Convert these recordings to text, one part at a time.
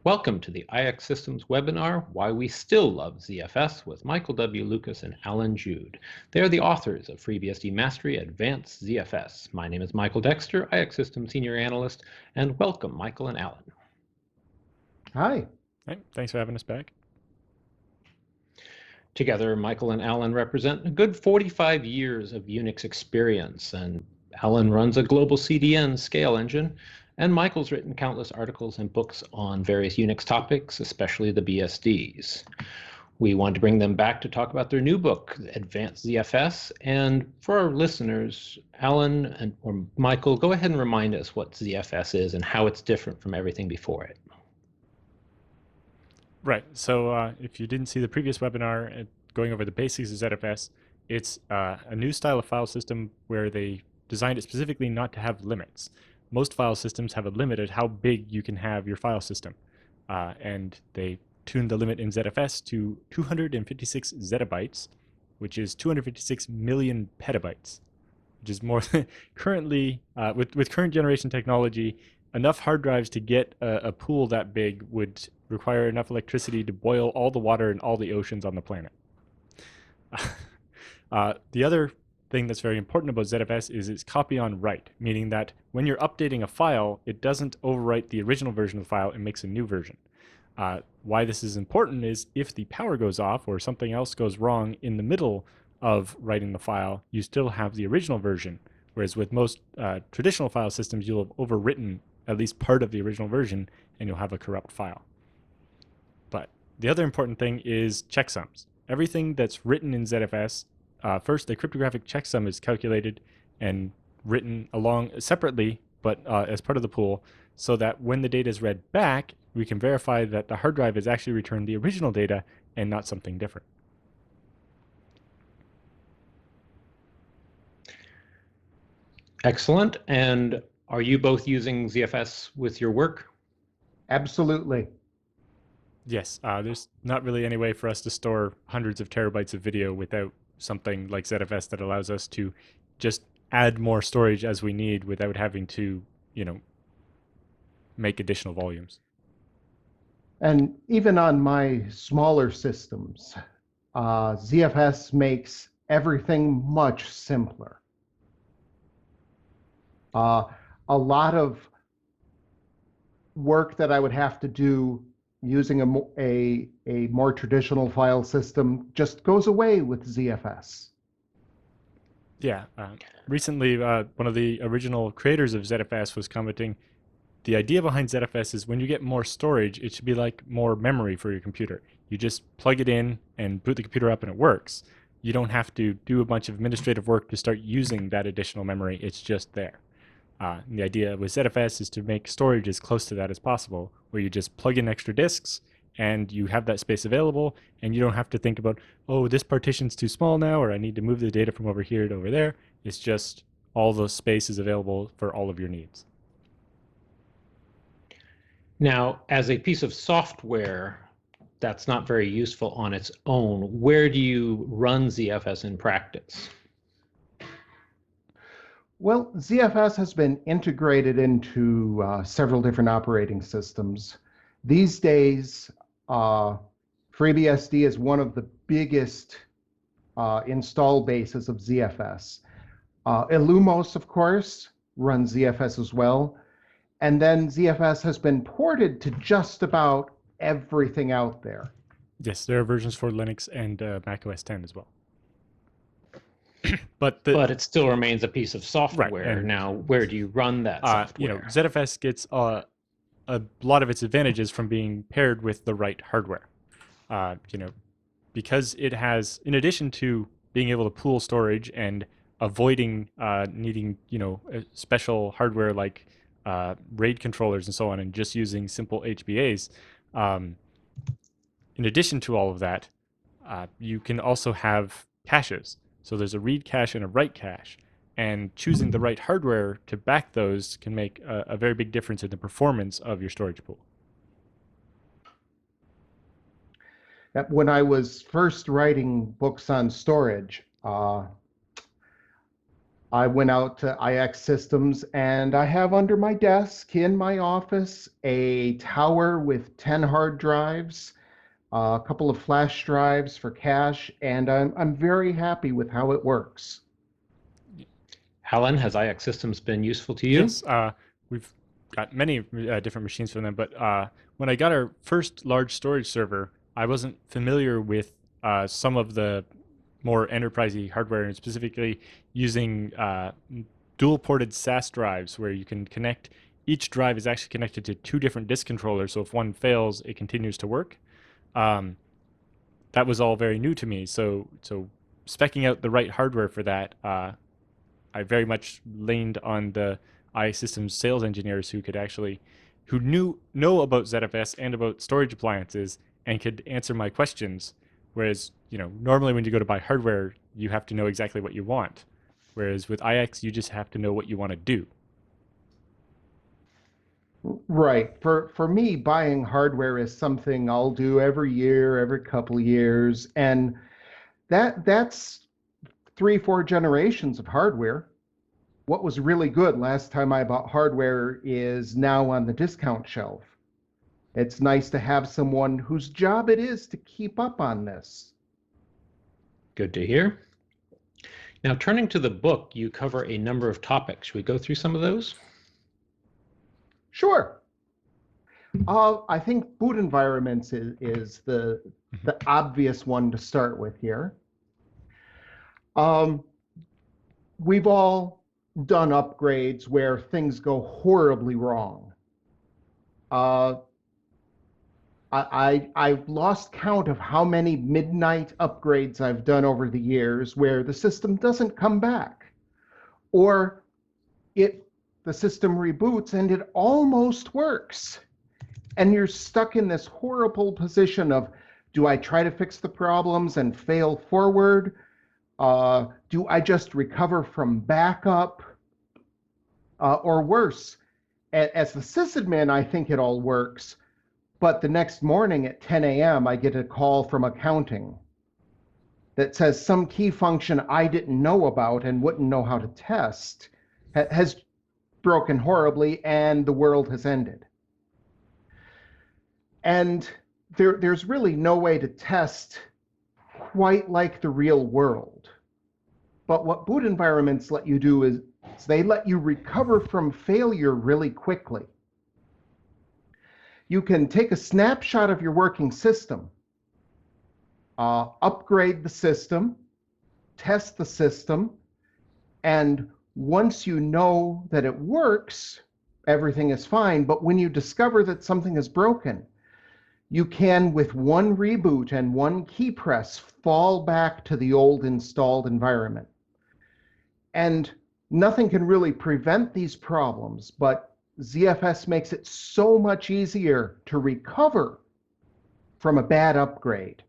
Welcome to the IX Systems webinar, Why We Still Love ZFS, with Michael W. Lucas and Alan Jude. They are the authors of FreeBSD Mastery Advanced ZFS. My name is Michael Dexter, IX Systems Senior Analyst, and welcome, Michael and Alan. Hi. Hey, thanks for having us back. Together, Michael and Alan represent a good 45 years of Unix experience, and Alan runs a global CDN scale engine, and Michael's written countless articles and books on various Unix topics, especially the BSDs. We wanted to bring them back to talk about their new book, Advanced ZFS, and for our listeners, Alan or Michael, go ahead and remind us what ZFS is and how it's different from everything before it. Right, so if you didn't see the previous webinar going over the basics of ZFS, it's a new style of file system where they designed it specifically not to have limits. Most file systems have a limit at how big you can have your file system, and they tuned the limit in ZFS to 256 zettabytes, which is 256 million petabytes, which is more than currently, with current generation technology, enough hard drives to get a pool that big would require enough electricity to boil all the water in all the oceans on the planet. The other thing that's very important about ZFS is its copy on write, meaning that when you're updating a file, it doesn't overwrite the original version of the file and makes a new version. Why this is important is if the power goes off or something else goes wrong in the middle of writing the file, you still have the original version. Whereas with most traditional file systems, you'll have overwritten at least part of the original version and you'll have a corrupt file. But the other important thing is checksums. Everything that's written in ZFS, first the cryptographic checksum is calculated and written along separately, but as part of the pool, so that when the data is read back, we can verify that the hard drive has actually returned the original data and not something different. Excellent. And are you both using ZFS with your work? Absolutely. Yes, there's not really any way for us to store hundreds of terabytes of video without something like ZFS that allows us to just add more storage as we need without having to, make additional volumes. And even on my smaller systems, ZFS makes everything much simpler. A lot of work that I would have to do using a more traditional file system just goes away with ZFS. Yeah, recently one of the original creators of ZFS was commenting, the idea behind ZFS is when you get more storage, it should be like more memory for your computer. You just plug it in and boot the computer up and it works. You don't have to do a bunch of administrative work to start using that additional memory, it's just there. The idea with ZFS is to make storage as close to that as possible, where you just plug in extra disks and you have that space available, and you don't have to think about, oh, this partition's too small now, or I need to move the data from over here to over there. It's just all the space is available for all of your needs. Now, as a piece of software that's not very useful on its own, where do you run ZFS in practice? Well, ZFS has been integrated into several different operating systems. These days, FreeBSD is one of the biggest install bases of ZFS. Illumos, of course, runs ZFS as well. And then ZFS has been ported to just about everything out there. Yes, there are versions for Linux and Mac OS X as well. But it still remains a piece of software. Right, now, where do you run that software? ZFS gets a lot of its advantages from being paired with the right hardware. Because it has, in addition to being able to pool storage and avoiding needing, special hardware like RAID controllers and so on, and just using simple HBAs. In addition to all of that, you can also have caches. So there's a read cache and a write cache, and choosing the right hardware to back those can make a very big difference in the performance of your storage pool. When I was first writing books on storage, I went out to IX Systems, and I have under my desk in my office a tower with 10 hard drives, a couple of flash drives for cache, and I'm very happy with how it works. Alan, has IX Systems been useful to you? Yes, we've got many different machines from them, but when I got our first large storage server, I wasn't familiar with some of the more enterprisey hardware, and specifically using dual-ported SAS drives, where you can connect, each drive is actually connected to two different disk controllers, so if one fails, it continues to work. That was all very new to me, so speccing out the right hardware for that, I very much leaned on the iSystems sales engineers who could actually, who know about ZFS and about storage appliances and could answer my questions. Whereas, normally when you go to buy hardware, you have to know exactly what you want. Whereas with IX, you just have to know what you want to do. Right. For me, buying hardware is something I'll do every year, every couple of years, and that's 3, 4 generations of hardware. What was really good last time I bought hardware is now on the discount shelf. It's nice to have someone whose job it is to keep up on this. Good to hear. Now, turning to the book, you cover a number of topics. Should we go through some of those? Sure. I think boot environments is the obvious one to start with here. We've all done upgrades where things go horribly wrong. I've lost count of how many midnight upgrades I've done over the years where the system doesn't come back, or the system reboots and it almost works. And you're stuck in this horrible position of, do I try to fix the problems and fail forward? Do I just recover from backup? Or worse, as the sysadmin, I think it all works, but the next morning at 10 a.m., I get a call from accounting that says some key function I didn't know about and wouldn't know how to test has broken horribly and the world has ended. And there's really no way to test quite like the real world. But what boot environments let you do is they let you recover from failure really quickly. You can take a snapshot of your working system, upgrade the system, test the system, and once you know that it works, everything is fine. But when you discover that something is broken, you can, with one reboot and one key press, fall back to the old installed environment. And nothing can really prevent these problems, but ZFS makes it so much easier to recover from a bad upgrade.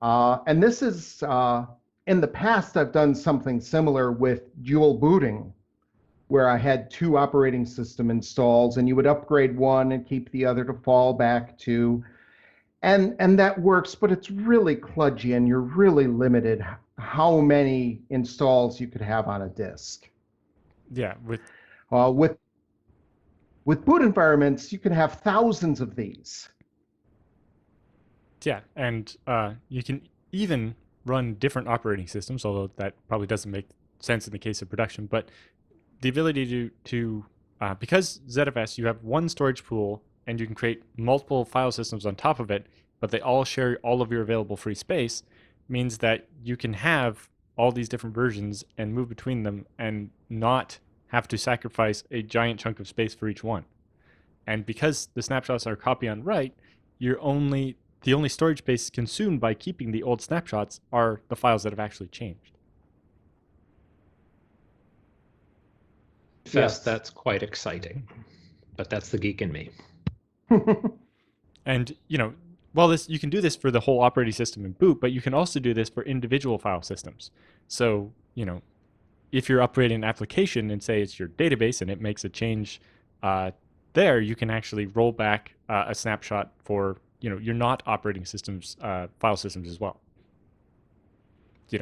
And this is, in the past, I've done something similar with dual booting, where I had 2 operating system installs, and you would upgrade one and keep the other to fall back to. And that works, but it's really kludgy, and you're really limited how many installs you could have on a disk. Yeah, with boot environments, you can have thousands of these. Yeah, and you can even run different operating systems, although that probably doesn't make sense in the case of production. But the ability to because ZFS, you have one storage pool, and you can create multiple file systems on top of it, but they all share all of your available free space, means that you can have all these different versions and move between them and not have to sacrifice a giant chunk of space for each one. And because the snapshots are copy on write, the only storage space consumed by keeping the old snapshots are the files that have actually changed. Yes, that's quite exciting, but that's the geek in me. And well, you can do this for the whole operating system in boot, but you can also do this for individual file systems. So if you're upgrading an application and say it's your database and it makes a change there, you can actually roll back a snapshot for your not operating systems file systems as well.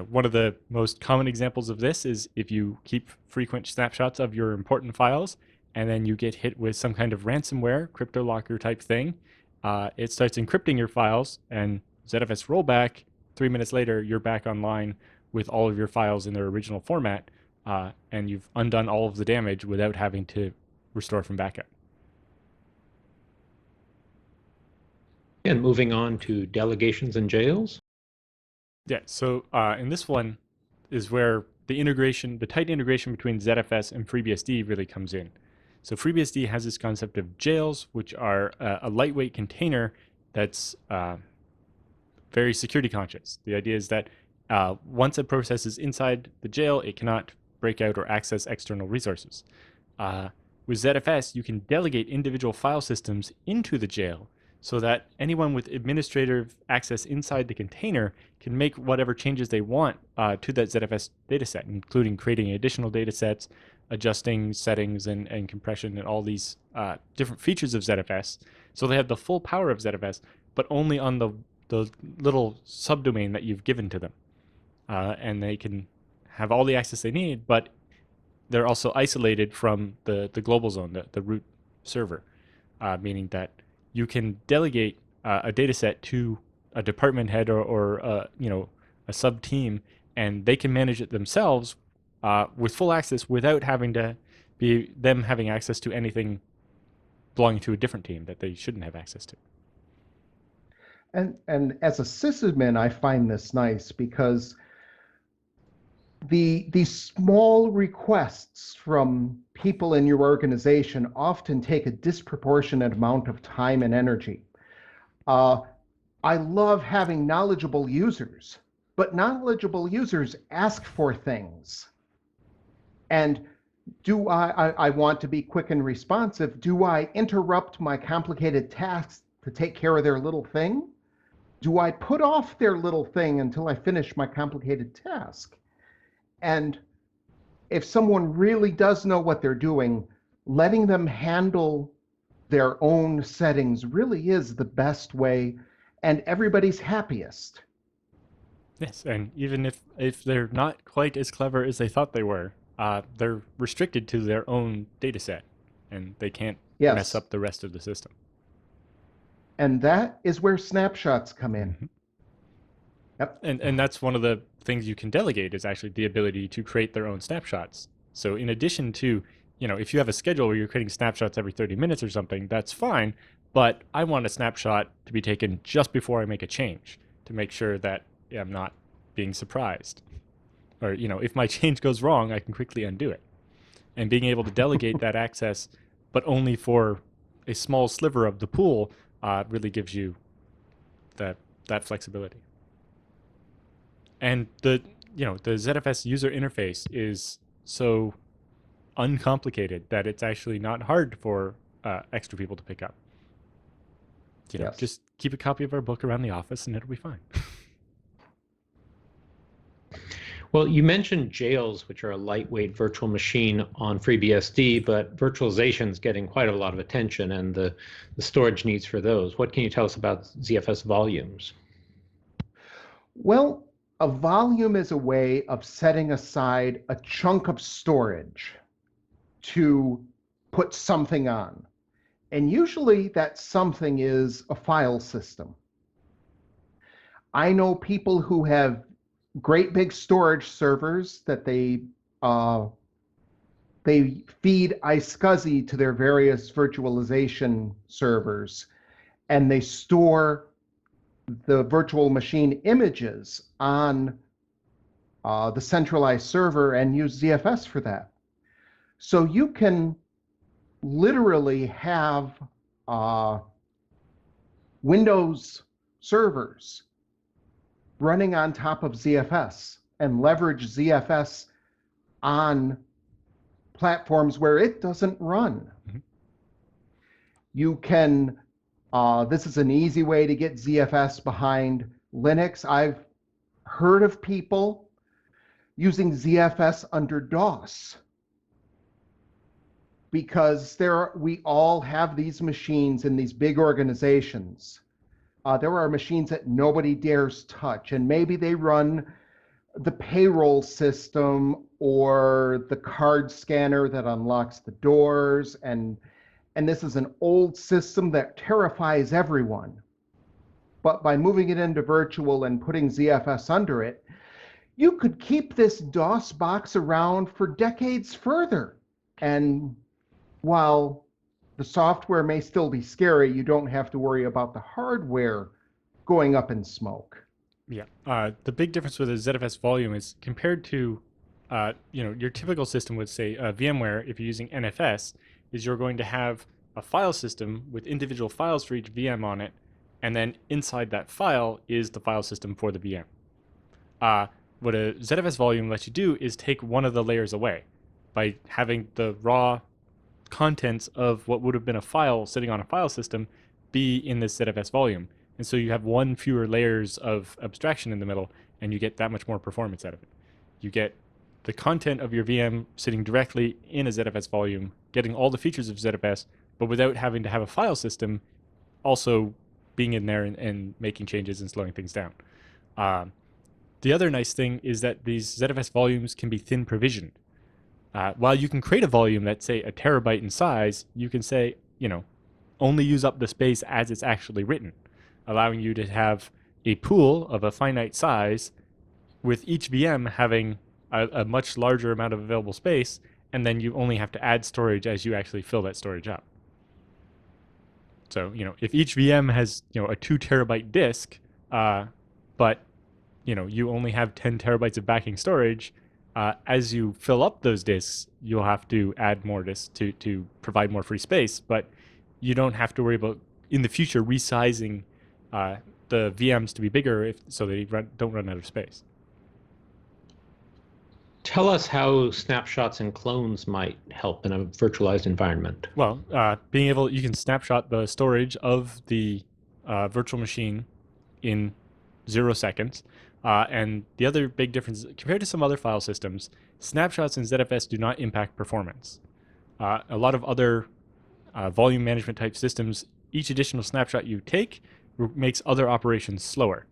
one of the most common examples of this is if you keep frequent snapshots of your important files and then you get hit with some kind of ransomware, crypto locker type thing, it starts encrypting your files, and ZFS rollback, 3 minutes later, you're back online with all of your files in their original format, and you've undone all of the damage without having to restore from backup. And moving on to delegations and jails. Yeah, so in this one is where the tight integration between ZFS and FreeBSD really comes in. So FreeBSD has this concept of jails, which are a lightweight container that's very security conscious. The idea is that once a process is inside the jail, it cannot break out or access external resources. With ZFS, you can delegate individual file systems into the jail so that anyone with administrative access inside the container can make whatever changes they want to that ZFS dataset, including creating additional datasets, adjusting settings and compression and all these different features of ZFS. So they have the full power of ZFS, but only on the little subdomain that you've given to them. And they can have all the access they need, but they're also isolated from the global zone, the root server, meaning that you can delegate a data set to a department head or a sub team, and they can manage it themselves with full access without having to be them having access to anything belonging to a different team that they shouldn't have access to. And as a sysadmin, I find this nice because the small requests from people in your organization often take a disproportionate amount of time and energy. I love having knowledgeable users, but knowledgeable users ask for things. And do I want to be quick and responsive? Do I interrupt my complicated tasks to take care of their little thing? Do I put off their little thing until I finish my complicated task? And if someone really does know what they're doing, letting them handle their own settings really is the best way, and everybody's happiest. Yes, and even if they're not quite as clever as they thought they were, they're restricted to their own data set, and they can't mess up the rest of the system. And that is where snapshots come in. Mm-hmm. Yep. And that's one of the things you can delegate is actually the ability to create their own snapshots. So in addition to, if you have a schedule where you're creating snapshots every 30 minutes or something, that's fine. But I want a snapshot to be taken just before I make a change to make sure that I'm not being surprised. Or, if my change goes wrong, I can quickly undo it. And being able to delegate that access, but only for a small sliver of the pool, really gives you that flexibility. And the ZFS user interface is so uncomplicated that it's actually not hard for extra people to pick up. Just keep a copy of our book around the office and it'll be fine. Well, you mentioned jails, which are a lightweight virtual machine on FreeBSD, but virtualization is getting quite a lot of attention and the storage needs for those. What can you tell us about ZFS volumes? Well, a volume is a way of setting aside a chunk of storage to put something on. And usually that something is a file system. I know people who have great big storage servers that they feed iSCSI to their various virtualization servers, and they store the virtual machine images on the centralized server and use ZFS for that. So you can literally have Windows servers running on top of ZFS and leverage ZFS on platforms where it doesn't run. Mm-hmm. You can, this is an easy way to get ZFS behind Linux. I've heard of people using ZFS under DOS because we all have these machines in these big organizations. There are machines that nobody dares touch, and maybe they run the payroll system or the card scanner that unlocks the doors. And this is an old system that terrifies everyone. But by moving it into virtual and putting ZFS under it, you could keep this DOS box around for decades further. And while the software may still be scary, you don't have to worry about the hardware going up in smoke. Yeah. The big difference with a ZFS volume is compared to, your typical system would say VMware, if you're using NFS, is you're going to have a file system with individual files for each VM on it, and then inside that file is the file system for the VM. What a ZFS volume lets you do is take one of the layers away by having the raw contents of what would have been a file sitting on a file system be in this ZFS volume. And so you have one fewer layers of abstraction in the middle, and you get that much more performance out of it. You get the content of your VM sitting directly in a ZFS volume, getting all the features of ZFS, but without having to have a file system also being in there and making changes and slowing things down. The other nice thing is that these ZFS volumes can be thin provisioned. While you can create a volume that's, say, a terabyte in size, you can say, only use up the space as it's actually written, allowing you to have a pool of a finite size with each VM having a much larger amount of available space, and then you only have to add storage as you actually fill that storage up. So, if each VM has, a 2 terabyte disk, but, you only have 10 terabytes of backing storage, as you fill up those disks, you'll have to add more disks to provide more free space, but you don't have to worry about, in the future, resizing the VMs to be bigger so they don't run out of space. Tell us how snapshots and clones might help in a virtualized environment. Well, you can snapshot the storage of the virtual machine in 0 seconds. And the other big difference, compared to some other file systems, snapshots in ZFS do not impact performance. A lot of other volume management type systems, each additional snapshot you take makes other operations slower,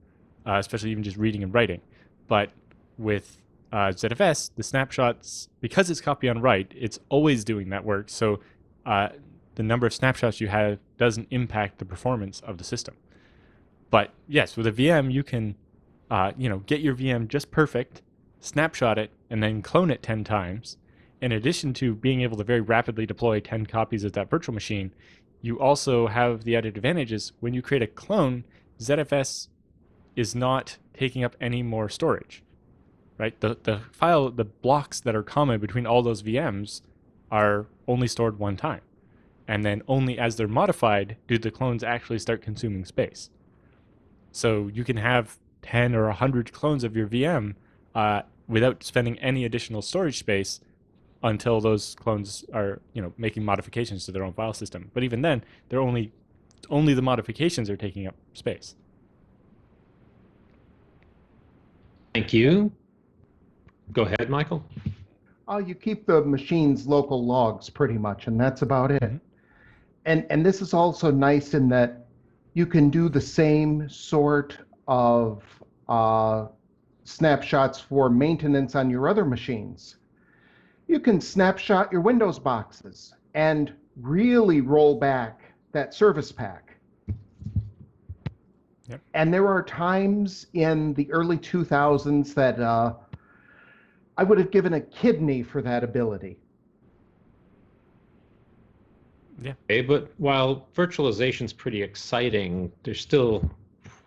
especially even just reading and writing. But with ZFS, the snapshots, because it's copy on write, it's always doing that work. So the number of snapshots you have doesn't impact the performance of the system. But yes, with a VM, you can get your VM just perfect, snapshot it, and then clone it 10 times. In addition to being able to very rapidly deploy 10 copies of that virtual machine, you also have the added advantages. When you create a clone, ZFS is not taking up any more storage, right? The blocks that are common between all those VMs are only stored one time. And then only as they're modified do the clones actually start consuming space. So you can have 10 or 100 clones of your VM without spending any additional storage space until those clones are, making modifications to their own file system. But even then, they're only the modifications are taking up space. Thank you. Go ahead, Michael. You keep the machine's local logs pretty much, and that's about it. Mm-hmm. And this is also nice in that you can do the same sort of snapshots for maintenance on your other machines. You can snapshot your Windows boxes and really roll back that service pack. Yep. And there are times in the early 2000s that I would have given a kidney for that ability. Yeah. Okay, but while virtualization's pretty exciting, there's still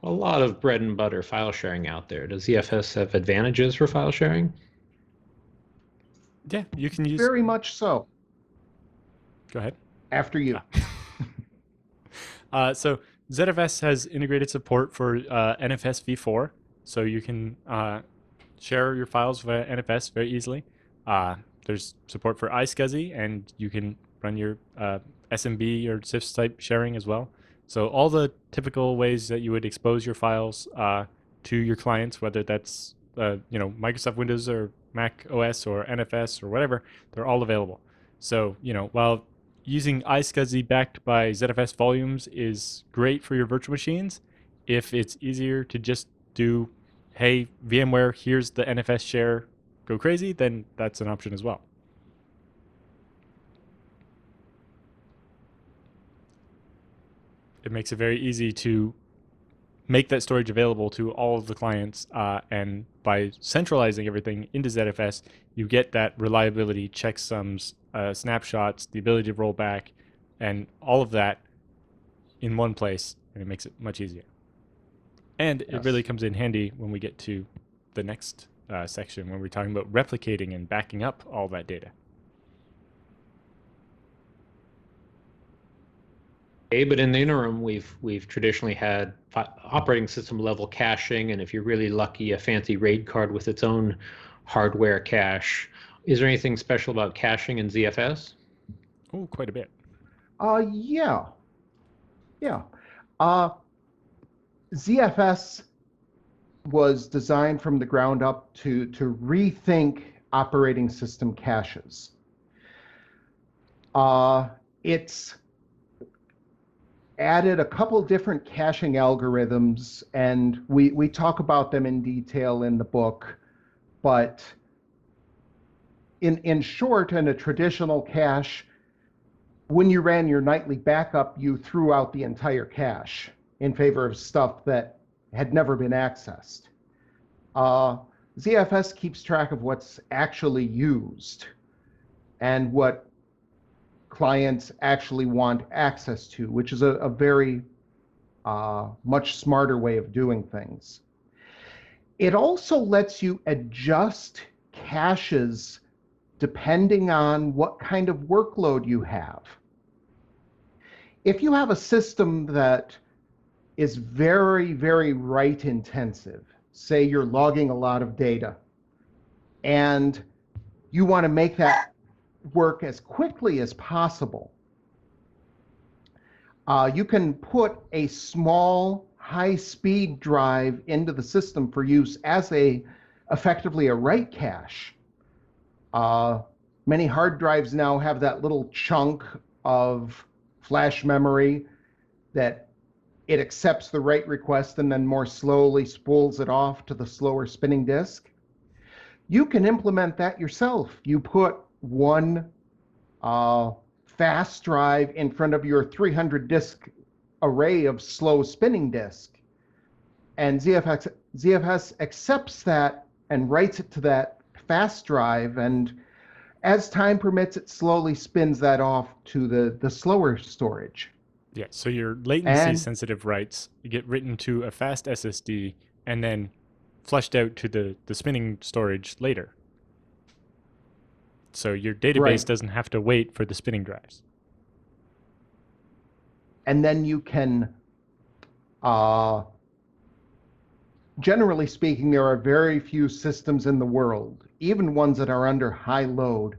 a lot of bread and butter file sharing out there. Does ZFS have advantages for file sharing? Yeah, you can use... Very much so. Go ahead. After you. So ZFS has integrated support for NFS v4, so you can share your files via NFS very easily. There's support for iSCSI, and you can run your SMB or CIFS type sharing as well. So all the typical ways that you would expose your files to your clients, whether that's Microsoft Windows or Mac OS or NFS or whatever, they're all available. So while using iSCSI backed by ZFS volumes is great for your virtual machines, if it's easier to just do hey, VMware, here's the NFS share, go crazy, then that's an option as well. It makes it very easy to make that storage available to all of the clients, and by centralizing everything into ZFS, you get that reliability, checksums, snapshots, the ability to roll back, and all of that in one place, and it makes it much easier. And it really comes in handy when we get to the next section, when we're talking about replicating and backing up all that data. Okay, but in the interim, we've traditionally had operating system level caching, and if you're really lucky, a fancy RAID card with its own hardware cache. Is there anything special about caching in ZFS? Oh, quite a bit. Yeah. ZFS was designed from the ground up to rethink operating system caches. It's added a couple different caching algorithms, and we talk about them in detail in the book, but in short, in a traditional cache, when you ran your nightly backup, you threw out the entire cache in favor of stuff that had never been accessed. ZFS keeps track of what's actually used and what clients actually want access to, which is a very much smarter way of doing things. It also lets you adjust caches depending on what kind of workload you have. If you have a system that is very, very write intensive, say you're logging a lot of data, and you want to make that work as quickly as possible, you can put a small high-speed drive into the system for use as effectively a write cache. Many hard drives now have that little chunk of flash memory that it accepts the write request and then more slowly spools it off to the slower spinning disk. You can implement that yourself. You put one fast drive in front of your 300 disk array of slow spinning disk, and ZFS accepts that and writes it to that fast drive, and as time permits, it slowly spins that off to the slower storage. Yeah, so your latency sensitive writes get written to a fast SSD and then flushed out to the spinning storage later. So your database doesn't have to wait for the spinning drives. And then you can, generally speaking, there are very few systems in the world, even ones that are under high load,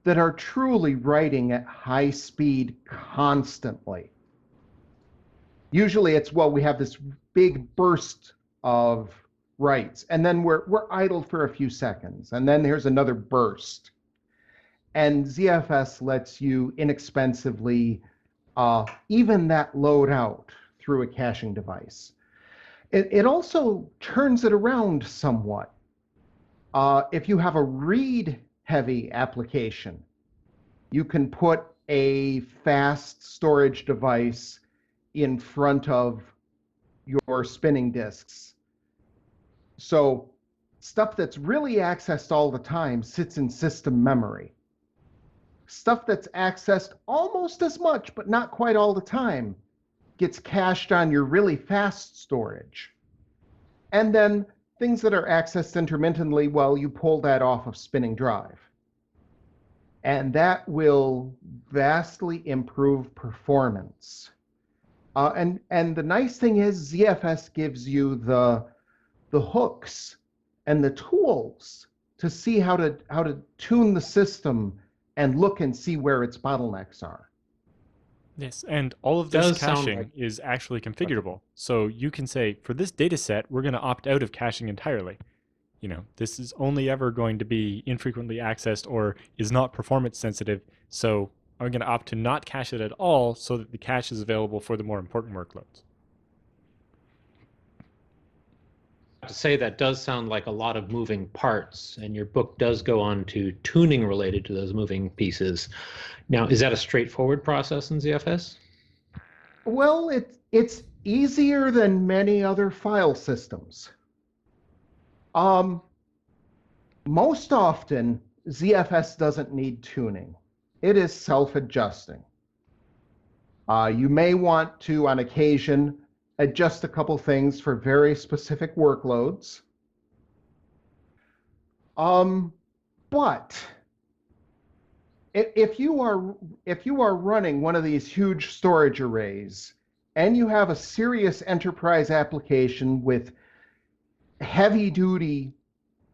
that are truly writing at high speed constantly. Usually it's, well, we have this big burst of writes, and then we're idle for a few seconds, and then there's another burst. And ZFS lets you inexpensively even that load out through a caching device. It also turns it around somewhat. If you have a read-heavy application, you can put a fast storage device in front of your spinning disks. So stuff that's really accessed all the time sits in system memory. Stuff that's accessed almost as much, but not quite all the time, gets cached on your really fast storage. And then things that are accessed intermittently, well, you pull that off of spinning drive. And that will vastly improve performance. And the nice thing is ZFS gives you the hooks and the tools to see how to tune the system and look and see where its bottlenecks are. Yes, and all of this caching is actually configurable. So you can say, for this data set, we're going to opt out of caching entirely. You know, this is only ever going to be infrequently accessed or is not performance sensitive. So I'm going to opt to not cache it at all so that the cache is available for the more important workloads. to say that does sound like a lot of moving parts, and your book does go on to tuning related to those moving pieces. Now, is that a straightforward process in ZFS? Well, it's easier than many other file systems. Most often, ZFS doesn't need tuning. It is self-adjusting. You may want to, on occasion, adjust a couple things for very specific workloads. But if you are running one of these huge storage arrays and you have a serious enterprise application with heavy-duty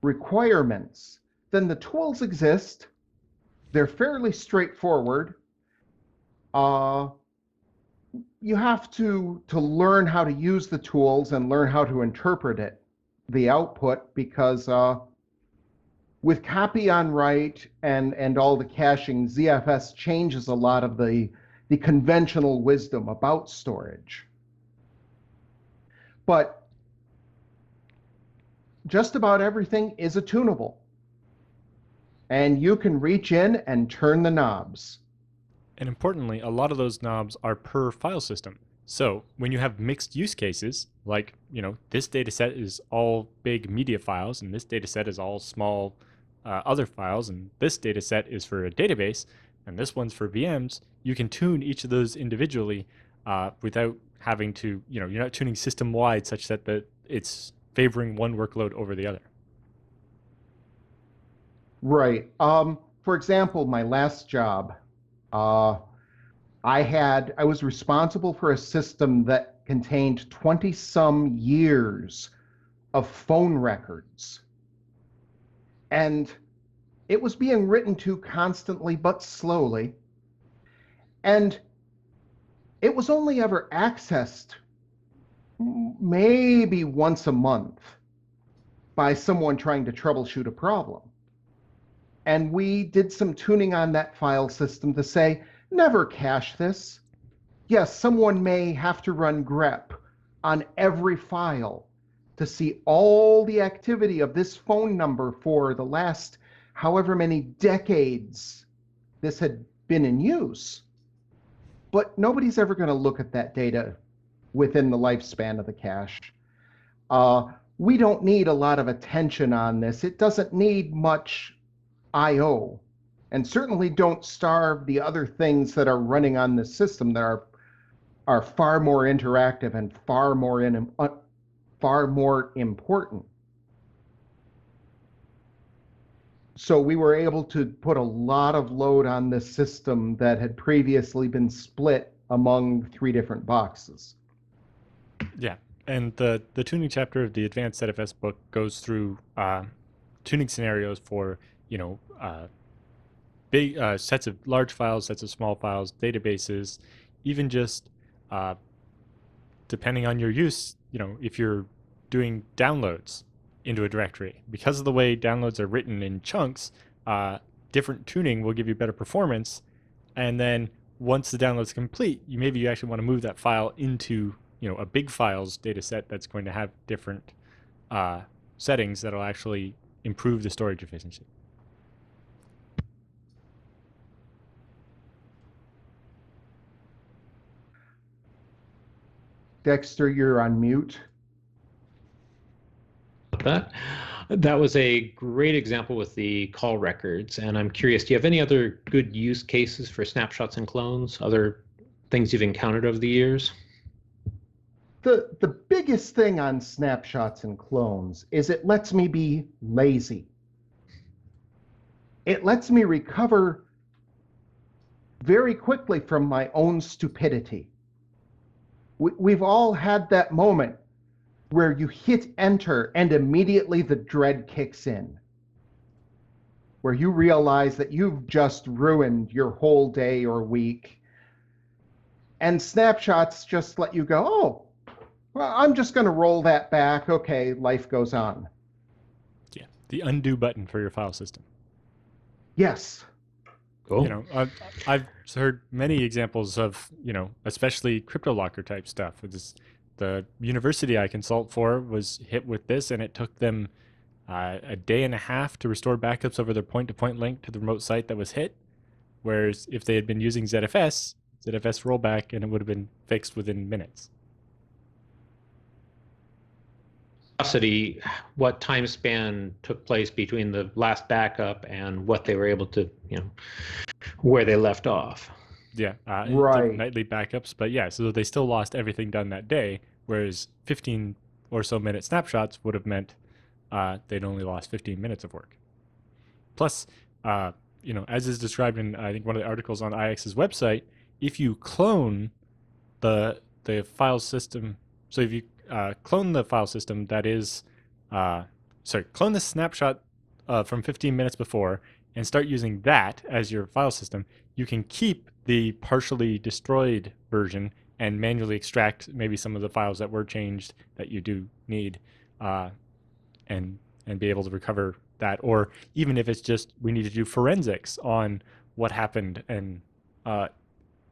requirements, then the tools exist. They're fairly straightforward. You have to learn how to use the tools and learn how to interpret the output, because with copy on write and all the caching, ZFS changes a lot of the conventional wisdom about storage. But just about everything is tunable. And you can reach in and turn the knobs. And importantly, a lot of those knobs are per file system. So when you have mixed use cases, like, this data set is all big media files, and this data set is all small other files, and this data set is for a database, and this one's for VMs, you can tune each of those individually without having to, you're not tuning system-wide such that it's favoring one workload over the other. Right. For example, my last job, I was responsible for a system that contained 20-some years of phone records. And it was being written to constantly but slowly. And it was only ever accessed maybe once a month by someone trying to troubleshoot a problem. And we did some tuning on that file system to say, never cache this. Yes, someone may have to run grep on every file to see all the activity of this phone number for the last however many decades this had been in use. But nobody's ever going to look at that data within the lifespan of the cache. We don't need a lot of attention on this. It doesn't need much I/O, and certainly don't starve the other things that are running on the system that are far more interactive and far more important. So we were able to put a lot of load on this system that had previously been split among 3 different boxes. Yeah, and the tuning chapter of the Advanced ZFS book goes through tuning scenarios for big sets of large files, sets of small files, databases, even just depending on your use, if you're doing downloads into a directory. Because of the way downloads are written in chunks, different tuning will give you better performance. And then once the download's complete, maybe you actually want to move that file into a big files data set that's going to have different settings that'll actually improve the storage efficiency. Dexter, you're on mute. That was a great example with the call records, and I'm curious, do you have any other good use cases for snapshots and clones, other things you've encountered over the years? The biggest thing on snapshots and clones is it lets me be lazy. It lets me recover very quickly from my own stupidity. We've all had that moment where you hit enter and immediately the dread kicks in, where you realize that you've just ruined your whole day or week. And snapshots just let you go, oh, well, I'm just going to roll that back. Okay, life goes on. Yeah, the undo button for your file system. Yes. Cool. I've heard many examples of, especially CryptoLocker type stuff. It's the university I consult for was hit with this, and it took them a day and a half to restore backups over their point-to-point link to the remote site that was hit. Whereas if they had been using ZFS rollback, and it would have been fixed within minutes. Curiosity, what time span took place between the last backup and what they were able to, where they left off? Yeah, Right. nightly backups, but yeah, so they still lost everything done that day, whereas 15 or so minute snapshots would have meant they'd only lost 15 minutes of work. Plus, as is described in, I think, one of the articles on IX's website, if you clone the file system, so if you clone the file system that is, clone the snapshot from 15 minutes before and start using that as your file system, you can keep the partially destroyed version and manually extract maybe some of the files that were changed that you do need, and be able to recover that. Or even if it's just we need to do forensics on what happened and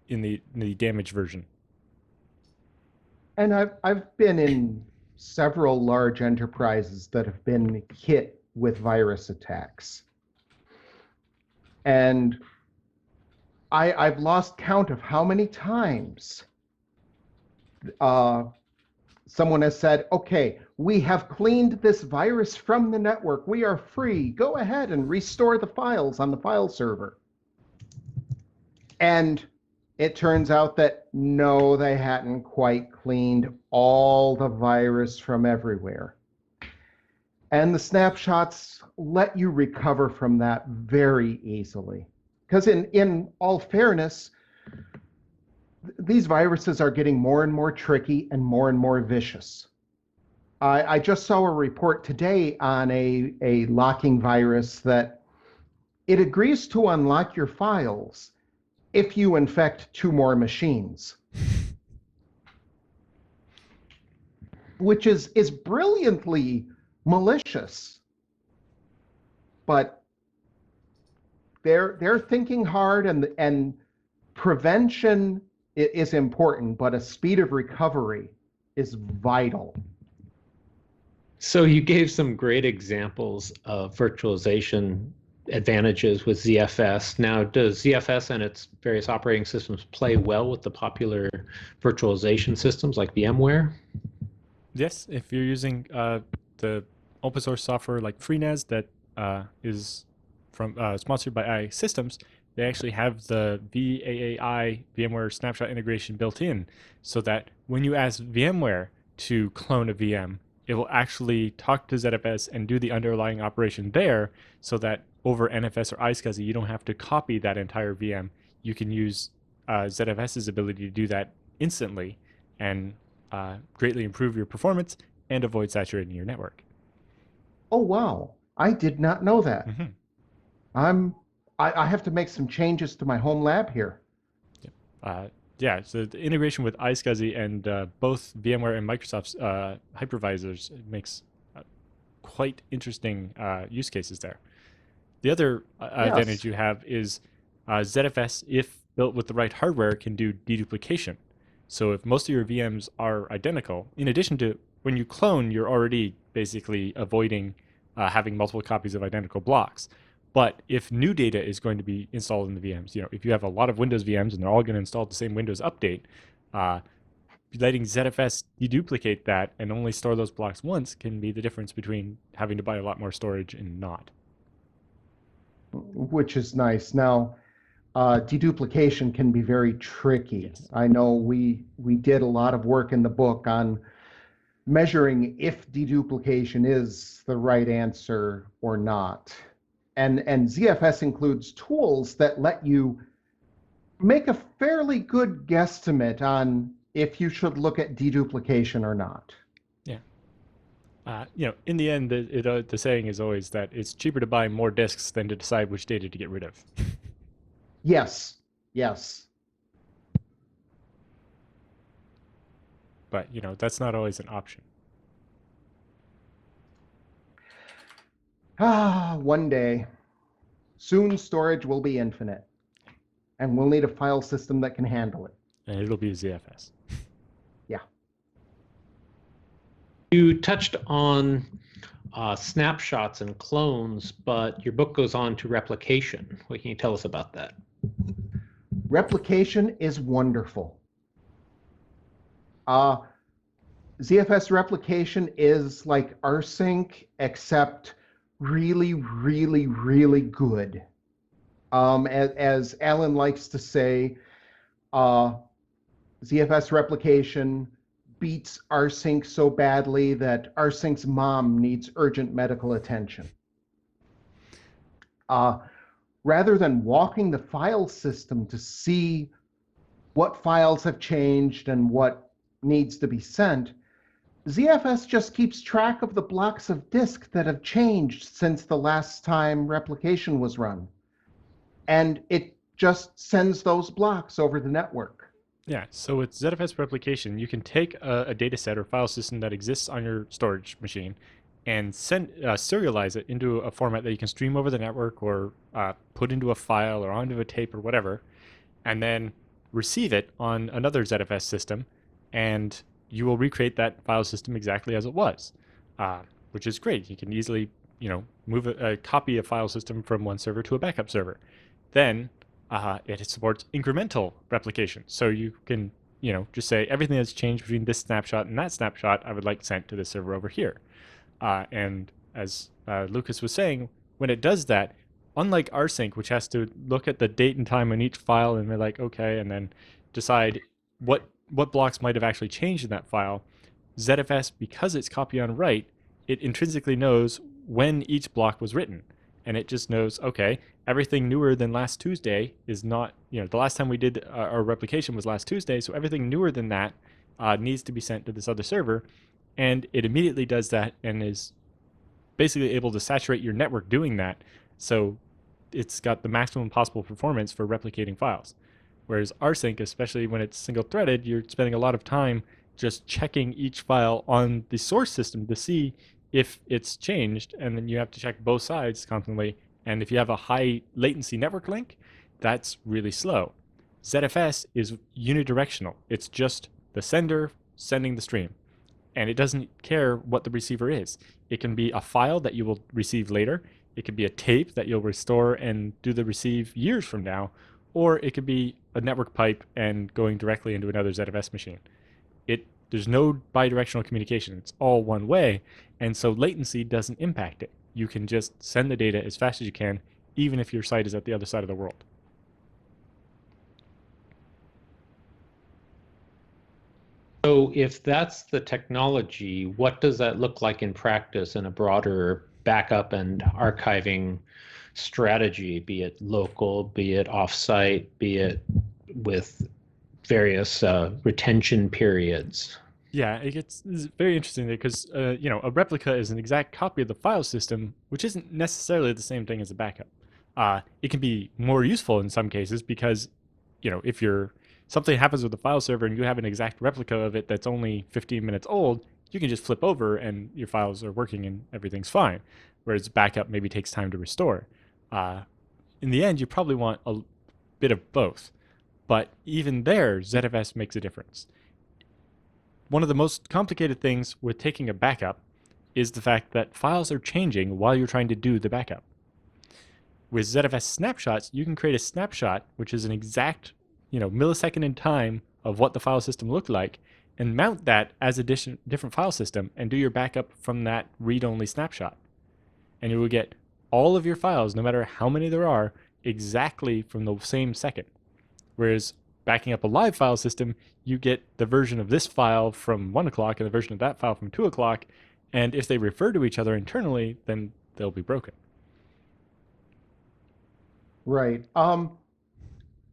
in the damaged version. And I've been in several large enterprises that have been hit with virus attacks. And I've lost count of how many times someone has said, okay, we have cleaned this virus from the network. We are free. Go ahead and restore the files on the file server. And it turns out that no, they hadn't quite cleaned all the virus from everywhere. And the snapshots let you recover from that very easily. Because in all fairness, these viruses are getting more and more tricky and more vicious. I just saw a report today on a locking virus that it agrees to unlock your files if you infect 2 more machines, which is brilliantly malicious. But they're thinking hard, and prevention is important, but a speed of recovery is vital. So you gave some great examples of virtualization advantages with ZFS. Now, does ZFS and its various operating systems play well with the popular virtualization systems like VMware? Yes, if you're using the open source software like FreeNAS that is from sponsored by I Systems, they actually have the VAAI VMware snapshot integration built in, so that when you ask VMware to clone a VM, it will actually talk to ZFS and do the underlying operation there, so that over NFS or iSCSI, you don't have to copy that entire VM. You can use ZFS's ability to do that instantly and greatly improve your performance and avoid saturating your network. Oh, wow. I did not know that. Mm-hmm. I have to make some changes to my home lab here. Yeah, so the integration with iSCSI and both VMware and Microsoft's hypervisors makes quite interesting use cases there. The other advantage you have is ZFS, if built with the right hardware, can do deduplication. So if most of your VMs are identical, in addition to when you clone, you're already basically avoiding having multiple copies of identical blocks. But if new data is going to be installed in the VMs, if you have a lot of Windows VMs and they're all going to install the same Windows update, letting ZFS deduplicate that and only store those blocks once can be the difference between having to buy a lot more storage and not. Which is nice. Now, deduplication can be very tricky. Yes. I know we did a lot of work in the book on measuring if deduplication is the right answer or not. And ZFS includes tools that let you make a fairly good guesstimate on if you should look at deduplication or not. Yeah. In the end, the saying is always that it's cheaper to buy more disks than to decide which data to get rid of. Yes. But, that's not always an option. One day, soon storage will be infinite, and we'll need a file system that can handle it. And it'll be ZFS. Yeah. You touched on snapshots and clones, but your book goes on to replication. What can you tell us about that? Replication is wonderful. ZFS replication is like rsync, except really, really, really good. As Alan likes to say, ZFS replication beats rsync so badly that rsync's mom needs urgent medical attention. Rather than walking the file system to see what files have changed and what needs to be sent, ZFS just keeps track of the blocks of disk that have changed since the last time replication was run. And it just sends those blocks over the network. Yeah, so with ZFS replication, you can take a data set or file system that exists on your storage machine and serialize it into a format that you can stream over the network or put into a file or onto a tape or whatever, and then receive it on another ZFS system, and you will recreate that file system exactly as it was, which is great. You can easily, move a copy of file system from one server to a backup server. Then it supports incremental replication. So you can, just say everything that's changed between this snapshot and that snapshot, I would like sent to the server over here. And as Lucas was saying, when it does that, unlike rsync, which has to look at the date and time on each file and be like, okay, and then decide what blocks might have actually changed in that file, ZFS, because it's copy on write, it intrinsically knows when each block was written. And it just knows, okay, everything newer than last Tuesday is not, the last time we did our replication was last Tuesday, so everything newer than that needs to be sent to this other server. And it immediately does that and is basically able to saturate your network doing that. So it's got the maximum possible performance for replicating files. Whereas rsync, especially when it's single threaded, you're spending a lot of time just checking each file on the source system to see if it's changed, and then you have to check both sides constantly. And if you have a high latency network link, that's really slow. ZFS is unidirectional. It's just the sender sending the stream. And it doesn't care what the receiver is. It can be a file that you will receive later. It could be a tape that you'll restore and do the receive years from now. Or it could be a network pipe and going directly into another ZFS machine. There's no bidirectional communication. It's all one way. And so latency doesn't impact it. You can just send the data as fast as you can, even if your site is at the other side of the world. So if that's the technology, what does that look like in practice in a broader backup and archiving strategy, be it local, be it offsite, be it with various retention periods? Yeah, it's very interesting because a replica is an exact copy of the file system, which isn't necessarily the same thing as a backup. It can be more useful in some cases because, if something happens with the file server and you have an exact replica of it that's only 15 minutes old, you can just flip over and your files are working and everything's fine. Whereas backup maybe takes time to restore. In the end, you probably want a bit of both. But even there, ZFS makes a difference. One of the most complicated things with taking a backup is the fact that files are changing while you're trying to do the backup. With ZFS snapshots, you can create a snapshot, which is an exact, millisecond in time of what the file system looked like, and mount that as a different file system and do your backup from that read-only snapshot. And you will get all of your files, no matter how many there are, exactly from the same second. Whereas backing up a live file system, you get the version of this file from 1 o'clock and the version of that file from 2 o'clock, and if they refer to each other internally, then they'll be broken. Right.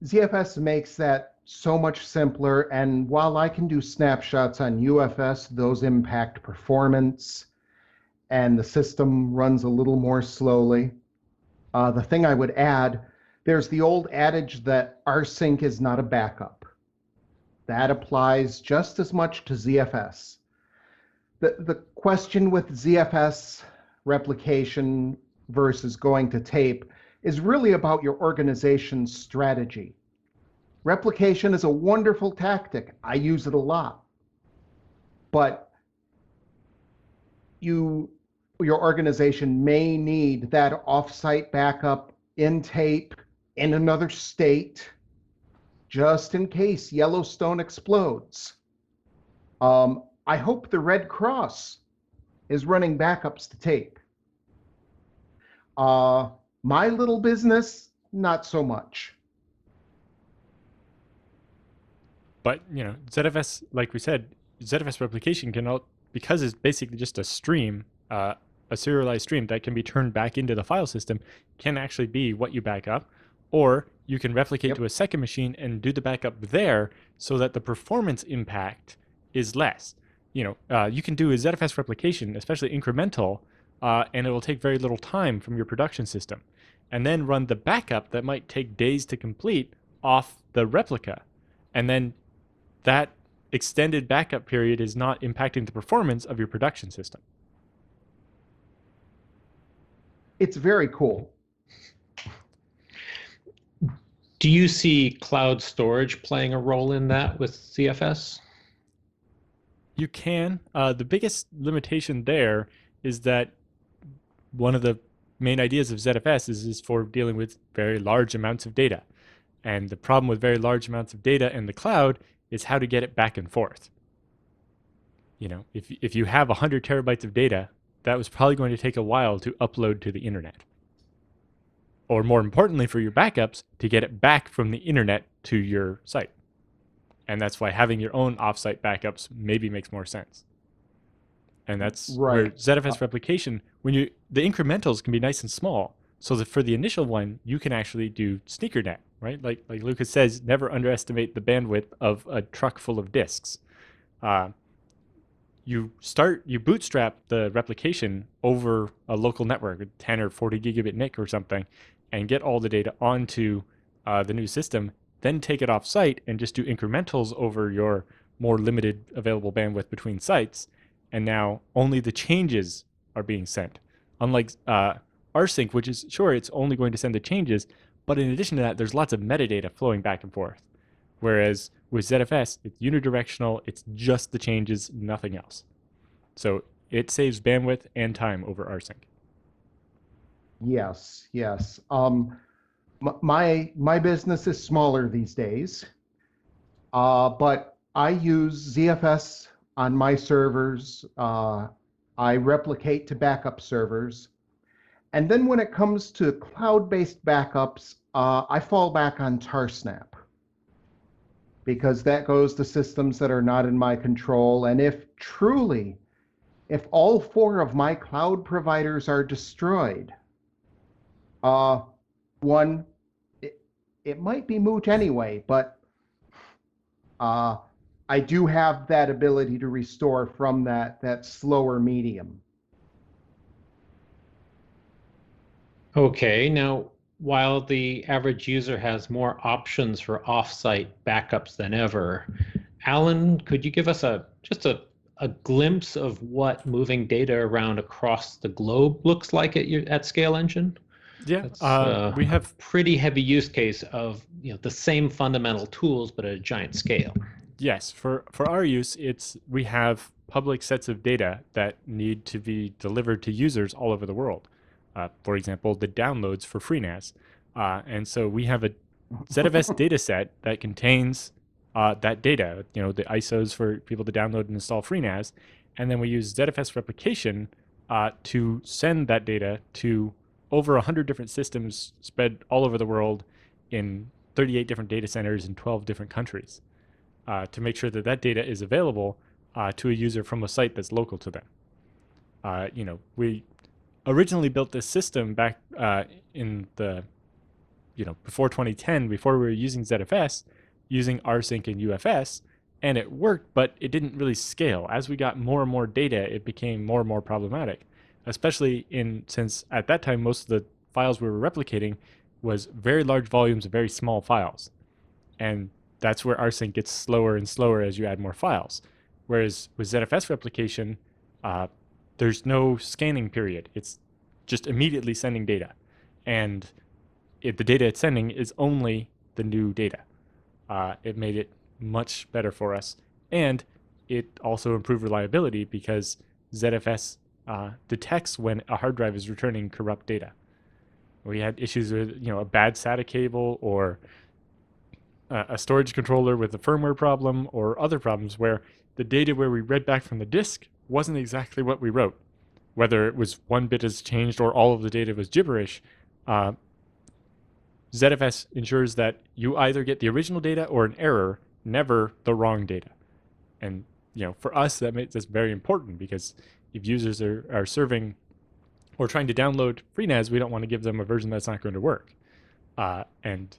ZFS makes that so much simpler, and while I can do snapshots on UFS, those impact performance, and the system runs a little more slowly. The thing I would add, there's the old adage that rsync is not a backup. That applies just as much to ZFS. The question with ZFS replication versus going to tape is really about your organization's strategy. Replication is a wonderful tactic. I use it a lot. But your organization may need that offsite backup in tape in another state, just in case Yellowstone explodes. I hope the Red Cross is running backups to tape. My little business, not so much. But ZFS, like we said, ZFS replication because it's basically just a stream, a serialized stream that can be turned back into the file system, can actually be what you back up, or you can replicate to a second machine and do the backup there, so that the performance impact is less. You can do a ZFS replication, especially incremental, and it will take very little time from your production system, and then run the backup that might take days to complete off the replica, and then that extended backup period is not impacting the performance of your production system. It's very cool. Do you see cloud storage playing a role in that with ZFS? You can. The biggest limitation there is that one of the main ideas of ZFS is for dealing with very large amounts of data. And the problem with very large amounts of data in the cloud is how to get it back and forth. If you have 100 terabytes of data, that was probably going to take a while to upload to the internet. Or more importantly for your backups, to get it back from the internet to your site. And that's why having your own offsite backups maybe makes more sense. And that's where ZFS replication, the incrementals can be nice and small, so that for the initial one, you can actually do sneakernet, right? Like Lucas says, never underestimate the bandwidth of a truck full of disks. You bootstrap the replication over a local network, a 10 or 40 gigabit NIC or something, and get all the data onto the new system, then take it off site and just do incrementals over your more limited available bandwidth between sites. And now only the changes are being sent. Unlike rsync, which is, sure, it's only going to send the changes, but in addition to that, there's lots of metadata flowing back and forth. Whereas with ZFS, it's unidirectional, it's just the changes, nothing else. So it saves bandwidth and time over rsync. Yes. My business is smaller these days, but I use ZFS on my servers. I replicate to backup servers. And then when it comes to cloud-based backups, I fall back on Tarsnap, because that goes to systems that are not in my control. And if all 4 of my cloud providers are destroyed, one, it might be moot anyway, but I do have that ability to restore from that slower medium. Okay, now while the average user has more options for offsite backups than ever, Alan, could you give us just a glimpse of what moving data around across the globe looks like at Scale Engine? Yeah, we have pretty heavy use case of the same fundamental tools, but at a giant scale. Yes, for our use, we have public sets of data that need to be delivered to users all over the world. For example, the downloads for FreeNAS. And so we have a ZFS data set that contains that data, the ISOs for people to download and install FreeNAS. And then we use ZFS replication to send that data to over 100 different systems spread all over the world in 38 different data centers in 12 different countries, to make sure that data is available to a user from a site that's local to them. We originally built this system back in the, before 2010, before we were using ZFS, using rsync and UFS, and it worked, but it didn't really scale. As we got more and more data, it became more and more problematic, especially since at that time, most of the files we were replicating was very large volumes of very small files. And that's where rsync gets slower and slower as you add more files. Whereas with ZFS replication, there's no scanning period. It's just immediately sending data. And the data it's sending is only the new data. It made it much better for us. And it also improved reliability, because ZFS detects when a hard drive is returning corrupt data. We had issues with a bad SATA cable or a storage controller with a firmware problem or other problems where the data where we read back from the disk wasn't exactly what we wrote. Whether it was one bit has changed or all of the data was gibberish, ZFS ensures that you either get the original data or an error, never the wrong data. And for us, that's very important, because if users are serving or trying to download FreeNAS, we don't want to give them a version that's not going to work. And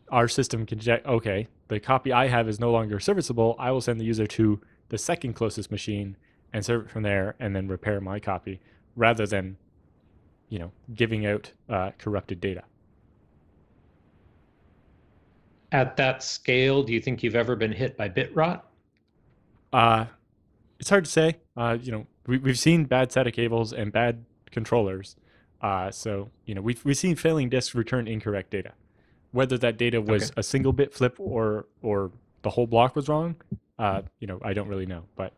our system can check, okay, the copy I have is no longer serviceable. I will send the user to the second closest machine and serve it from there and then repair my copy, rather than giving out corrupted data. At that scale, do you think you've ever been hit by bit rot? It's hard to say. We've seen bad SATA cables and bad controllers. So we've seen failing disks return incorrect data. Whether that data was a single bit flip or the whole block was wrong, I don't really know. But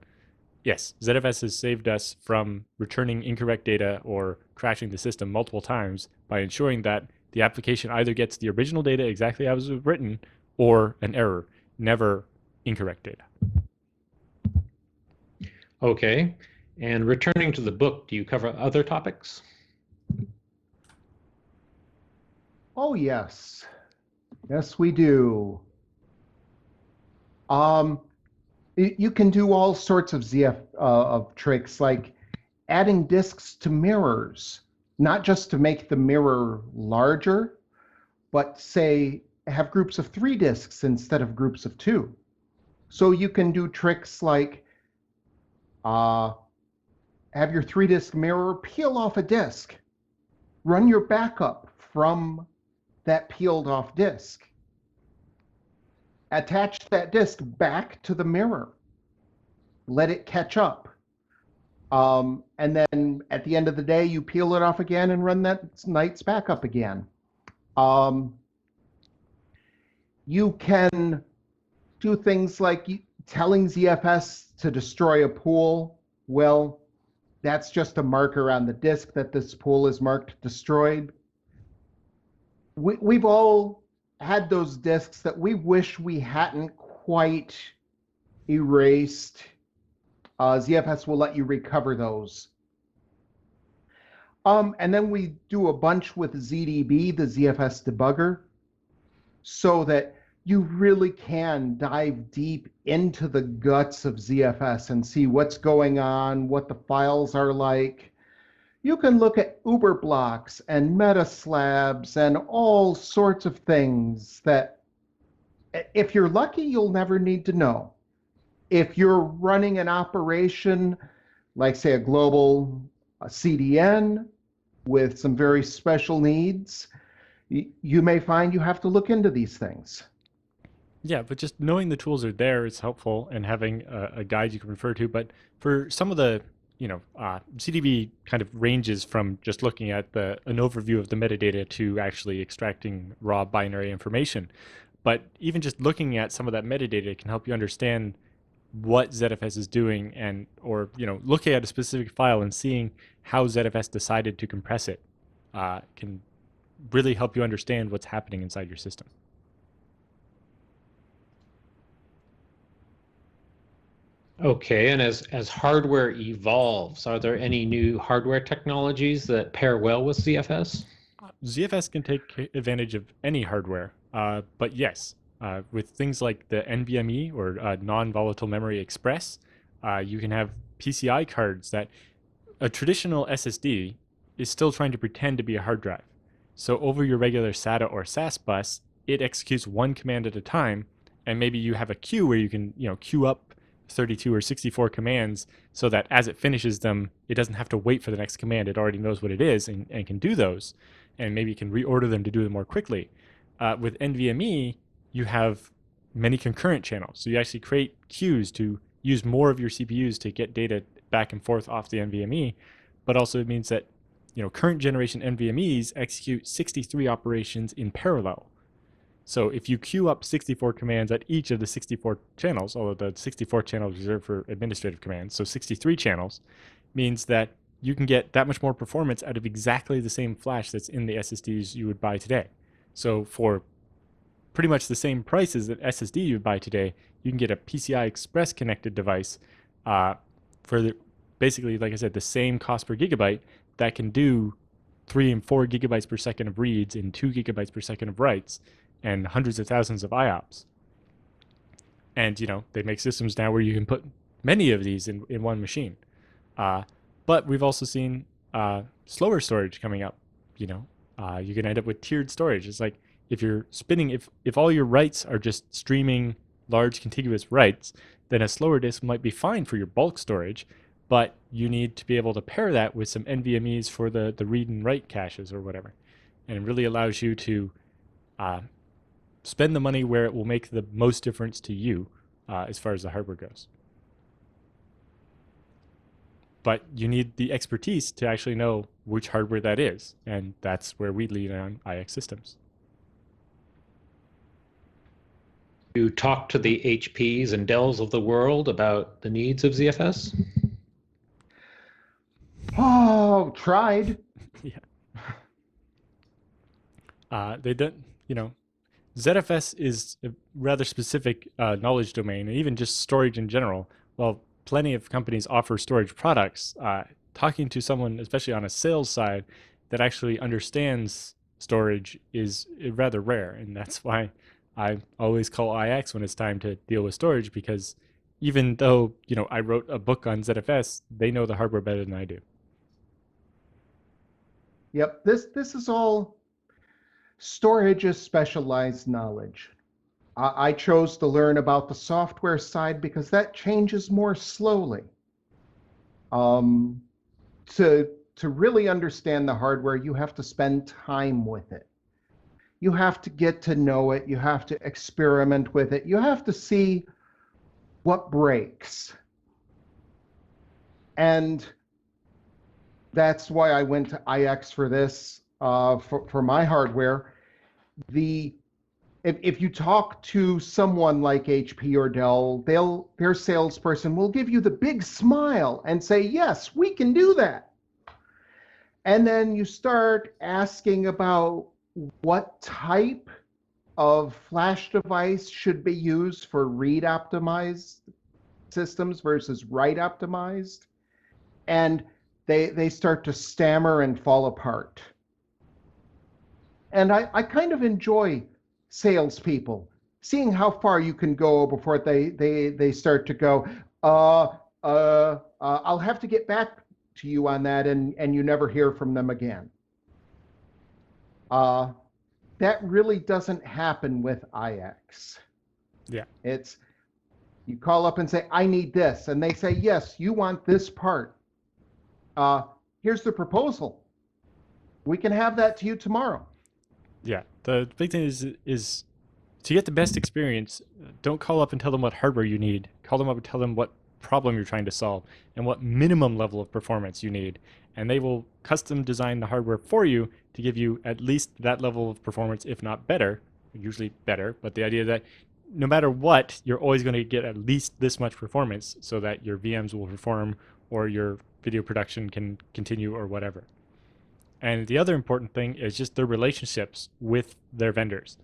yes, ZFS has saved us from returning incorrect data or crashing the system multiple times by ensuring that the application either gets the original data exactly as it was written or an error, never incorrect data. Okay. And returning to the book, do you cover other topics? Oh, yes. Yes, we do. You can do all sorts of of tricks, like adding disks to mirrors, not just to make the mirror larger, but say have groups of 3 disks instead of groups of 2. So you can do tricks like have your 3-disk mirror peel off a disk, run your backup from that peeled off disk, attach that disk back to the mirror, let it catch up, and then at the end of the day you peel it off again and run that night's backup again. You can do things like telling ZFS to destroy a pool. Well, that's just a marker on the disk that this pool is marked destroyed. We've all had those disks that we wish we hadn't quite erased. ZFS will let you recover those. And then we do a bunch with ZDB, the ZFS debugger, so that you really can dive deep into the guts of ZFS and see what's going on, what the files are like. You can look at Uber blocks and meta slabs and all sorts of things that, if you're lucky, you'll never need to know. If you're running an operation like, say, a global CDN with some very special needs, you may find you have to look into these things. Yeah, but just knowing the tools are there is helpful, and having a guide you can refer to. But for some of the CDB kind of ranges from just looking at an overview of the metadata to actually extracting raw binary information. But even just looking at some of that metadata can help you understand what ZFS is doing, or looking at a specific file and seeing how ZFS decided to compress it can really help you understand what's happening inside your system. Okay, and as hardware evolves, are there any new hardware technologies that pair well with ZFS? ZFS can take advantage of any hardware, but yes, with things like the NVMe or non-volatile memory express, you can have PCI cards that a traditional SSD is still trying to pretend to be a hard drive. So over your regular SATA or SAS bus, it executes one command at a time, and maybe you have a queue where you can queue up 32 or 64 commands so that as it finishes them, it doesn't have to wait for the next command. It already knows what it is and can do those, and maybe you can reorder them to do them more quickly. With NVMe, you have many concurrent channels. So you actually create queues to use more of your CPUs to get data back and forth off the NVMe, but also it means that current generation NVMEs execute 63 operations in parallel. So if you queue up 64 commands at each of the 64 channels, although the 64 channels reserved for administrative commands, so 63 channels, means that you can get that much more performance out of exactly the same flash that's in the SSDs you would buy today. So for pretty much the same price as an SSD you would buy today, you can get a PCI Express connected device for basically, like I said, the same cost per gigabyte that can do 3 and 4 gigabytes per second of reads and 2 gigabytes per second of writes and hundreds of thousands of IOPS. And, they make systems now where you can put many of these in one machine. But we've also seen slower storage coming up. You can end up with tiered storage. It's like if you're spinning, if all your writes are just streaming large contiguous writes, then a slower disk might be fine for your bulk storage, but you need to be able to pair that with some NVMEs for the read and write caches or whatever. And it really allows you to spend the money where it will make the most difference to you as far as the hardware goes. But you need the expertise to actually know which hardware that is, and that's where we lean on IX systems. You talk to the HPs and Dells of the world about the needs of ZFS? Oh, tried. Yeah. They don't, ZFS is a rather specific knowledge domain, and even just storage in general. While plenty of companies offer storage products, talking to someone, especially on a sales side, that actually understands storage is rather rare, and that's why I always call IX when it's time to deal with storage, because even though I wrote a book on ZFS, they know the hardware better than I do. Yep, this is all storage is specialized knowledge. I chose to learn about the software side because that changes more slowly. To really understand the hardware, you have to spend time with it. You have to get to know it. You have to experiment with it. You have to see what breaks. And that's why I went to IX for this, for my hardware. If you talk to someone like HP or Dell, their salesperson will give you the big smile and say, yes, we can do that. And then you start asking about what type of flash device should be used for read optimized systems versus write optimized. And they start to stammer and fall apart. And I kind of enjoy salespeople, seeing how far you can go before they start to go, I'll have to get back to you on that, and you never hear from them again. That really doesn't happen with IX. Yeah. It's, you call up and say, I need this. And they say, yes, you want this part. Here's the proposal. We can have that to you tomorrow. Yeah. The big thing is to get the best experience, don't call up and tell them what hardware you need. Call them up and tell them what problem you're trying to solve and what minimum level of performance you need. And they will custom design the hardware for you to give you at least that level of performance, if not better, usually better. But the idea that no matter what, you're always going to get at least this much performance so that your VMs will perform or your video production can continue or whatever. And the other important thing is just their relationships with their vendors.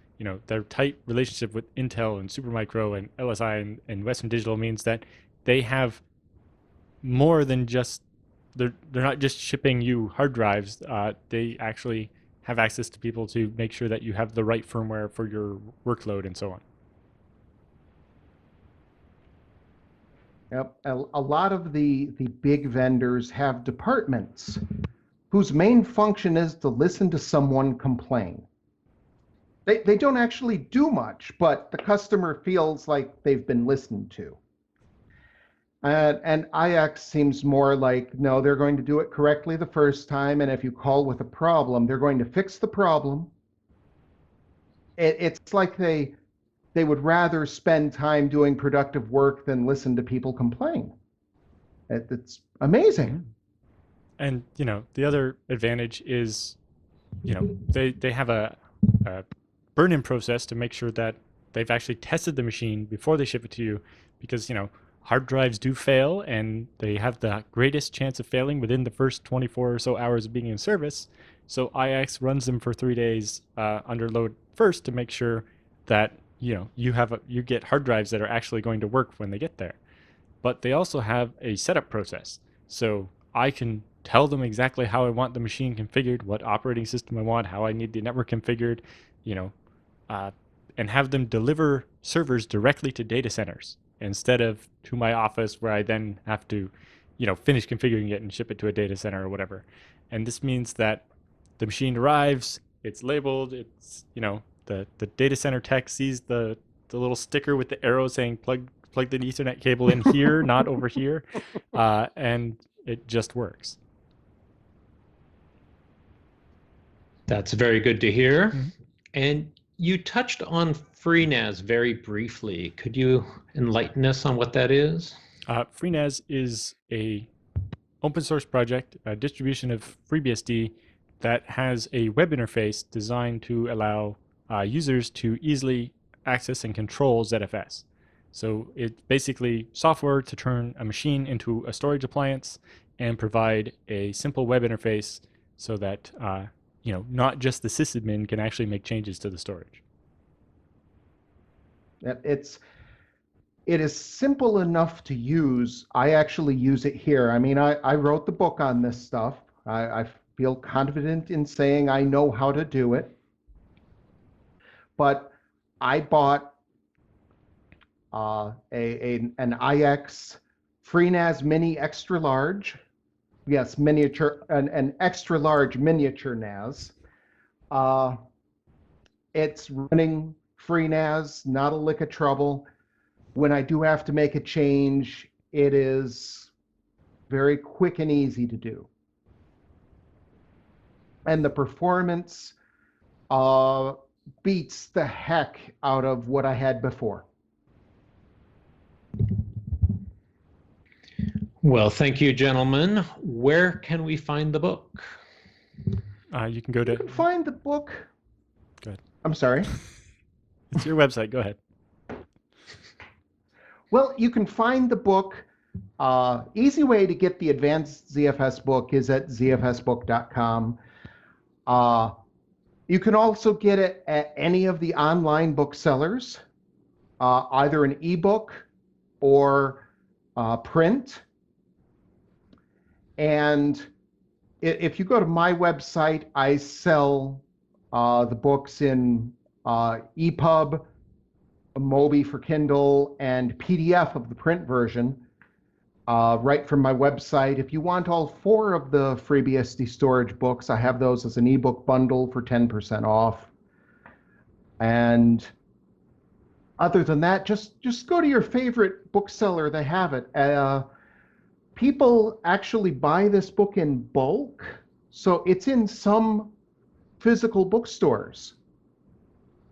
Their tight relationship with Intel and Supermicro and LSI and Western Digital means that they have more than just, they're not just shipping you hard drives. They actually have access to people to make sure that you have the right firmware for your workload and so on. Yep. A lot of the big vendors have departments whose main function is to listen to someone complain. They don't actually do much, but the customer feels like they've been listened to. And IX seems more like, no, they're going to do it correctly the first time, and if you call with a problem, they're going to fix the problem. It's like they would rather spend time doing productive work than listen to people complain. It's amazing. And the other advantage is, they have a burn-in process to make sure that they've actually tested the machine before they ship it to you, because hard drives do fail, and they have the greatest chance of failing within the first 24 or so hours of being in service. So IX runs them for 3 days under load first to make sure that you get hard drives that are actually going to work when they get there. But they also have a setup process. So I can tell them exactly how I want the machine configured, what operating system I want, how I need the network configured, and have them deliver servers directly to data centers instead of to my office, where I then have to, finish configuring it and ship it to a data center or whatever. And this means that the machine arrives, it's labeled, it's, the data center tech sees the little sticker with the arrow saying plug the Ethernet cable in here, not over here, and it just works. That's very good to hear. Mm-hmm. And you touched on FreeNAS very briefly. Could you enlighten us on what that is? FreeNAS is a open source project, a distribution of FreeBSD that has a web interface designed to allow users to easily access and control ZFS. So it's basically software to turn a machine into a storage appliance and provide a simple web interface so that not just the sysadmin can actually make changes to the storage. It is simple enough to use. I actually use it here. I mean, I wrote the book on this stuff. I feel confident in saying I know how to do it. But I bought an IX FreeNAS Mini Extra Large. Yes, miniature, an extra large miniature NAS. It's running FreeNAS, not a lick of trouble. When I do have to make a change, it is very quick and easy to do. And the performance beats the heck out of what I had before. Well, thank you, gentlemen. Where can we find the book? You can go to... You can find the book... Go ahead. I'm sorry. It's your website. Go ahead. Well, you can find the book. Easy way to get the advanced ZFS book is at zfsbook.com. You can also get it at any of the online booksellers, either an ebook or print. And if you go to my website, I sell the books in EPUB, Mobi for Kindle, and PDF of the print version right from my website. If you want all 4 of the FreeBSD storage books, I have those as an ebook bundle for 10% off. And other than that, just go to your favorite bookseller. They have it. People actually buy this book in bulk, so it's in some physical bookstores.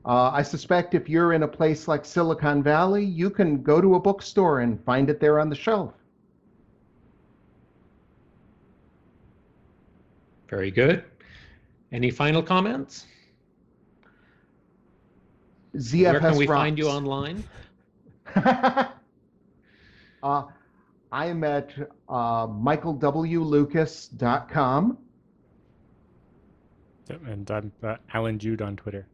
I suspect if you're in a place like Silicon Valley, you can go to a bookstore and find it there on the shelf. Very good. Any final comments? ZFS Where can we rocks. find you online? I'm at michaelwlucas.com. And I'm Alan Jude on Twitter.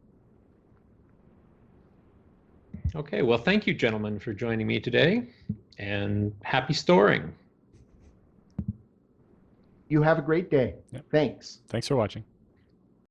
Okay, well, thank you, gentlemen, for joining me today, and happy storing. You have a great day. Yep. Thanks. Thanks for watching.